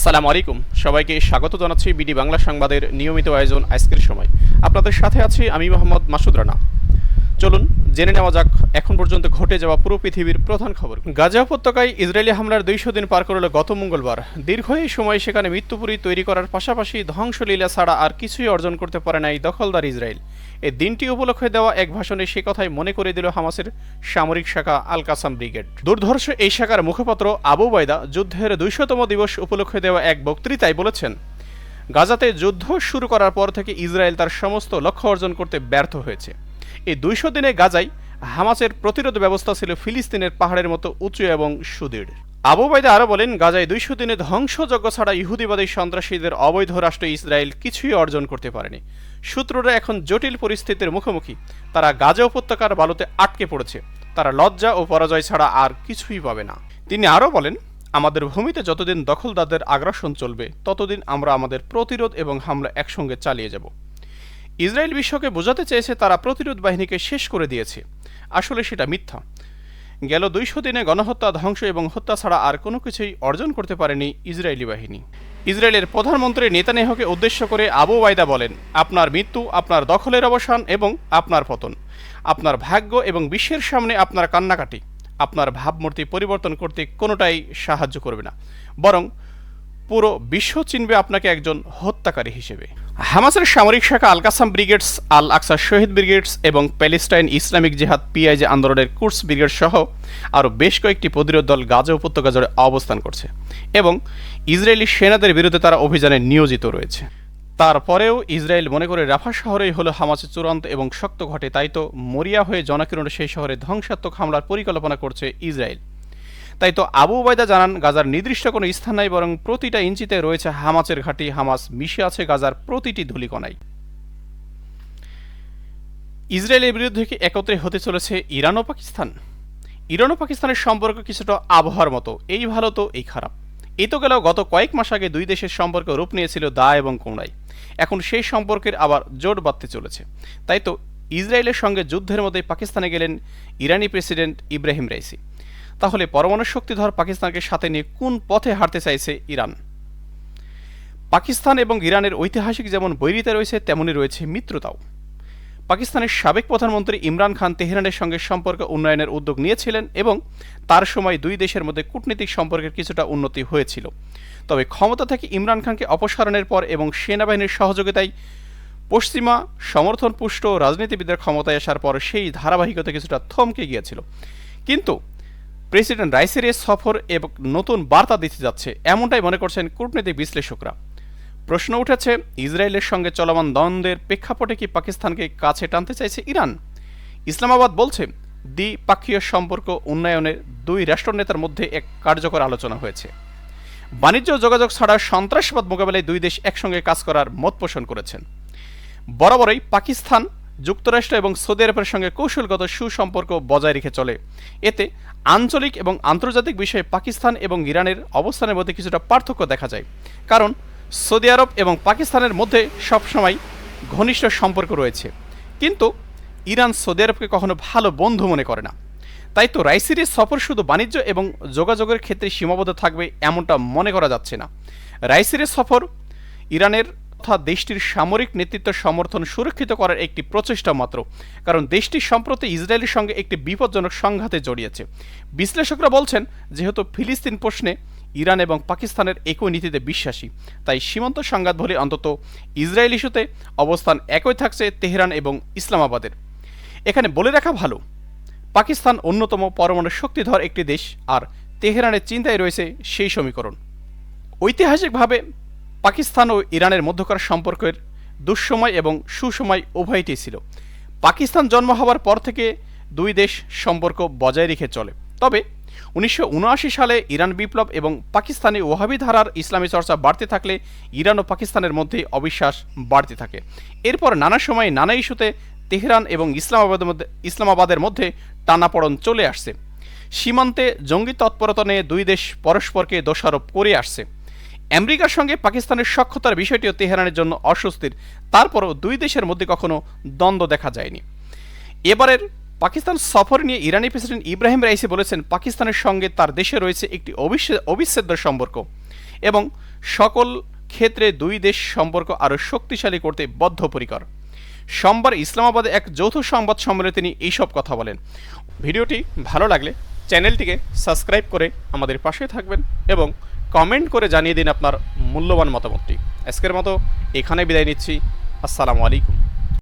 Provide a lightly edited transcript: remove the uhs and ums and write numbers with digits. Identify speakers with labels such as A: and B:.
A: আসসালামু আলাইকুম, সবাইকে স্বাগত জানাচ্ছি বিডি বাংলা সংবাদের নিয়মিত আয়োজন আজকের সময়। আপনাদের সাথে আছি আমি মোহাম্মদ মাসুদ রানা। চলুন জেনে নেওয়া যাক এখন পর্যন্ত ঘটে যাওয়া পুরো পৃথিবীর প্রধান খবর। গাজা উপত্যকায় ইসরায়েলি হামলার 200 দিন পার করল গত মঙ্গলবার। দীর্ঘ এই সময় সেখানে মৃত্যুপুরী তৈরি করার পাশাপাশি ধ্বংসলীলা ছাড়া আর কিছুই অর্জন করতে পারে নাই দখলদার ইসরায়েল। এই দিনটি উপলক্ষে দেওয়া এক ভাষণে সে কথাই মনে করে দিল হামাসের সামরিক শাখা আল কাসাম ব্রিগেড। দুর্ধর্ষ এই শাখার মুখপাত্র আবু বাইদা যুদ্ধের 200তম দিবস উপলক্ষে দেওয়া এক বক্তৃতায় বলেছেন, গাজাতে যুদ্ধ শুরু করার পর থেকে ইসরায়েল তার সমস্ত লক্ষ্য অর্জন করতে ব্যর্থ হয়েছে। এই 200 দিনে গাজায় হামাসের প্রতিরোধ ব্যবস্থা ছিল ফিলিস্তিনের পাহাড়ের মতো উঁচু এবং সুদৃঢ়। আবু বাইদা আরও বলেন, গাজায় 200 দিনে ধ্বংসযজ্ঞ ছাড়া ইহুদিবাদী সন্ত্রাসীদের অবৈধ রাষ্ট্র ইসরায়েল কিছুই অর্জন করতে পারেনি। শত্রুরা এখন জটিল পরিস্থিতির মুখোমুখি। তারা গাজা উপত্যকার বালুতে আটকে পড়েছে। তারা লজ্জা ও পরাজয় ছাড়া আর কিছুই পাবে না। তিনি আরও বলেন, আমাদের ভূমিতে যতদিন দখলদারদের আগ্রাসন চলবে ততদিন আমরা আমাদের প্রতিরোধ এবং হামলা একসঙ্গে চালিয়ে যাব। ইসরায়েল বিশ্বকে বোঝাতে চেয়েছে তারা প্রতিরোধ বাহিনীকে শেষ করে দিয়েছে। আসলে সেটা মিথ্যা। গেল 200 দিনে গণহত্যা, ধ্বংস এবং হত্যা ছাড়া আর কোনো কিছুই অর্জন করতে পারেনি ইসরায়েলি বাহিনী। ইসরায়েলের প্রধানমন্ত্রী নেতানিয়াহুকে উদ্দেশ্য করে আবু বাইদা বলেন, আপনার মৃত্যু, আপনার দখলের অবসান এবং আপনার পতন, আপনার ভাগ্য এবং বিশ্বের সামনে আপনার কান্নাকাটি, আপনার ভাবমূর্তি পরিবর্তন করতে কোনোটাই সাহায্য করবে না, বরং পুরো বিশ্ব চিনবে আপনাকে একজন হত্যাকারী হিসেবে। হামাসের সামরিক শাখা আল কাসাম ব্রিগেডস, আল আকসা শহীদ ব্রিগেডস এবং প্যালেস্টাইন ইসলামিক জিহাদ পিআইজে আন্দোলনের কুর্স ব্রিগেড সহ আরও বেশ কয়েকটি প্রতিরোধ দল গাজা উপত্যকা জুড়ে অবস্থান করছে এবং ইসরায়েলি সেনাদের বিরুদ্ধে তারা অভিযানে নিয়োজিত রয়েছে। তারপরেও ইসরায়েল মনে করে রাফা শহরেই হলো হামাসের চূড়ান্ত এবং শক্ত ঘটে, তাই তো মরিয়া হয়ে জনকিরণে সেই শহরে ধ্বংসাত্মক হামলার পরিকল্পনা করছে ইসরায়েল। তাই তো আবু উবাইদা জানান, গাজার নির্দিষ্ট কোনো স্থান নাই, বরং প্রতিটা ইঞ্চিতে রয়েছে হামাসের ঘাঁটি। হামাস মিশে আছে গাজার প্রতিটি ধূলিকণায়। ইসরায়েলের বিরুদ্ধে কি একত্রে হতে চলেছে ইরান ও পাকিস্তান? ইরান ও পাকিস্তানের সম্পর্ক কিছুটা আবহাওয়ার মতো, এই ভালো তো এই খারাপ। এই তো গেল গত কয়েক মাস আগে দুই দেশের সম্পর্ক রূপ নিয়েছিল দা এবং কোণায়। এখন সেই সম্পর্কের আবার জোট বাঁধতে চলেছে। তাই তো ইসরায়েলের সঙ্গে যুদ্ধের মধ্যে পাকিস্তানে গেলেন ইরানি প্রেসিডেন্ট ইব্রাহিম রাইসি। তাহলে পরমাণু শক্তিধর পাকিস্তানকে সাথে নিয়ে কোন পথে হাঁটতে চাইছে ইরান? পাকিস্তান এবং ইরানের ঐতিহাসিক যেমন বৈরিতা রয়েছে, তেমনি রয়েছে মিত্রতাও। পাকিস্তানের সাবেক প্রধানমন্ত্রী ইমরান খান তেহরানের সঙ্গে সম্পর্ক উন্নয়নের উদ্যোগ নিয়েছিলেন এবং তার সময় দুই দেশের মধ্যে কূটনীতিক সম্পর্কের কিছুটা উন্নতি হয়েছিল। তবে ক্ষমতা থেকে ইমরান খানকে অপসারণের পর এবং সেনাবাহিনীর সহযোগিতায় পশ্চিমা সমর্থনপুষ্ট রাজনীতিবিদদের ক্ষমতায় আসার পর সেই ধারাবাহিকতা কিছুটা থমকে গিয়েছিল। কিন্তু প্রেসিডেন্ট রাইসির সফর এবং নতুন বার্তা দিতে যাচ্ছে, এমনটাই মনে করছেন কূটনৈতিক বিশ্লেষকরা। প্রশ্ন উঠেছে, ইসরায়েলের সঙ্গে চলমান দ্বন্দ্বের প্রেক্ষাপটে কি পাকিস্তানকে কাছে টানতে চাইছে ইরান? ইসলামাবাদ বলছে, দ্বিপাক্ষীয় সম্পর্ক উন্নয়নের দুই রাষ্ট্রনেতার মধ্যে এক কার্যকর আলোচনা হয়েছে। বাণিজ্য যোগাযোগ ছাড়া সন্ত্রাসবাদ মোকাবেলায় দুই দেশ একসঙ্গে কাজ করার মত পোষণ করেছেন। বরাবরই পাকিস্তান যুক্তরাষ্ট্র এবং সৌদি আরবের সঙ্গে কৌশলগত সুসম্পর্ক বজায় রেখে চলে। এতে আঞ্চলিক এবং আন্তর্জাতিক বিষয়ে পাকিস্তান এবং ইরানের অবস্থানের মধ্যে কিছুটা পার্থক্য দেখা যায়, কারণ সৌদি আরব এবং পাকিস্তানের মধ্যে সবসময় ঘনিষ্ঠ সম্পর্ক রয়েছে, কিন্তু ইরান সৌদি আরবকে কখনো ভালো বন্ধু মনে করে না। তাই তো রাইসির সফর শুধু বাণিজ্য এবং যোগাযোগের ক্ষেত্রে সীমাবদ্ধ থাকবে এমনটা মনে করা যাচ্ছে না। রাইসির সফর ইরানের তথা দেশটির সামরিক নেতৃত্ব সমর্থন সুরক্ষিত করার একটি প্রচেষ্টা মাত্র, কারণ দেশটি সম্প্রতি ইসরায়েলের সঙ্গে একটি বিপজ্জনক সংঘাতে জড়িয়েছে। বিশ্লেষকরা বলছেন, যেহেতু ফিলিস্তিন প্রশ্নে ইরান এবং পাকিস্তানের একই নীতিতে বিশ্বাসী, তাই সীমান্ত সংঘাত বলে অন্তত ইসরায়েল ইস্যুতে অবস্থান একই থাকছে তেহরান এবং ইসলামাবাদের। এখানে বলে রাখা ভালো, পাকিস্তান অন্যতম পরমাণু শক্তিধর একটি দেশ, আর তেহরানের চিন্তায় রয়েছে সেই সমীকরণ। ঐতিহাসিকভাবে পাকিস্তান ও ইরানের মধ্যকার সম্পর্কের দুঃসময় এবং সুসময় উভয়টি ছিল। পাকিস্তান জন্ম হওয়ার পর থেকে দুই দেশ সম্পর্ক বজায় রেখে চলে। তবে 1979 সালে ইরান বিপ্লব এবং পাকিস্তানি ওয়াহাবি ধারার ইসলামী চর্চা বাড়তে থাকলে ইরান ও পাকিস্তানের মধ্যে অবিশ্বাস বাড়তে থাকে। এরপর নানা সময় নানা ইস্যুতে তেহরান এবং ইসলামাবাদের মধ্যে টানাপড়ন চলে আসছে। সীমান্তে জঙ্গি তৎপরতা নিয়ে দুই দেশ পরস্পরকে দোষারোপ করে আসছে। আমেরিকার সঙ্গে পাকিস্তানের সখ্যতার বিষয়টিও তেহরানের জন্য অস্বস্তির। তারপরও দুই দেশের মধ্যে কখনো দ্বন্দ্ব দেখা যায়নি। এবারের পাকিস্তান সফর নিয়ে ইরানি প্রেসিডেন্ট ইব্রাহিম রাইসি বলেছেন, পাকিস্তানের সঙ্গে তার দেশে রয়েছে একটি অবিচ্ছেদ্য সম্পর্ক। এবং সকল ক্ষেত্রে দুই দেশ সম্পর্ক আরও শক্তিশালী করতে বদ্ধপরিকর। সোমবার ইসলামাবাদে এক যৌথ সংবাদ সম্মেলনে তিনি এইসব কথা বলেন। ভিডিওটি ভালো লাগলে চ্যানেলটিকে সাবস্ক্রাইব করে আমাদের পাশে থাকবেন এবং কমেন্ট করে জানিয়ে দিন আপনার মূল্যবান মতামতটি। আজকের মতো এখানে বিদায় নিচ্ছি। আসসালামু আলাইকুম।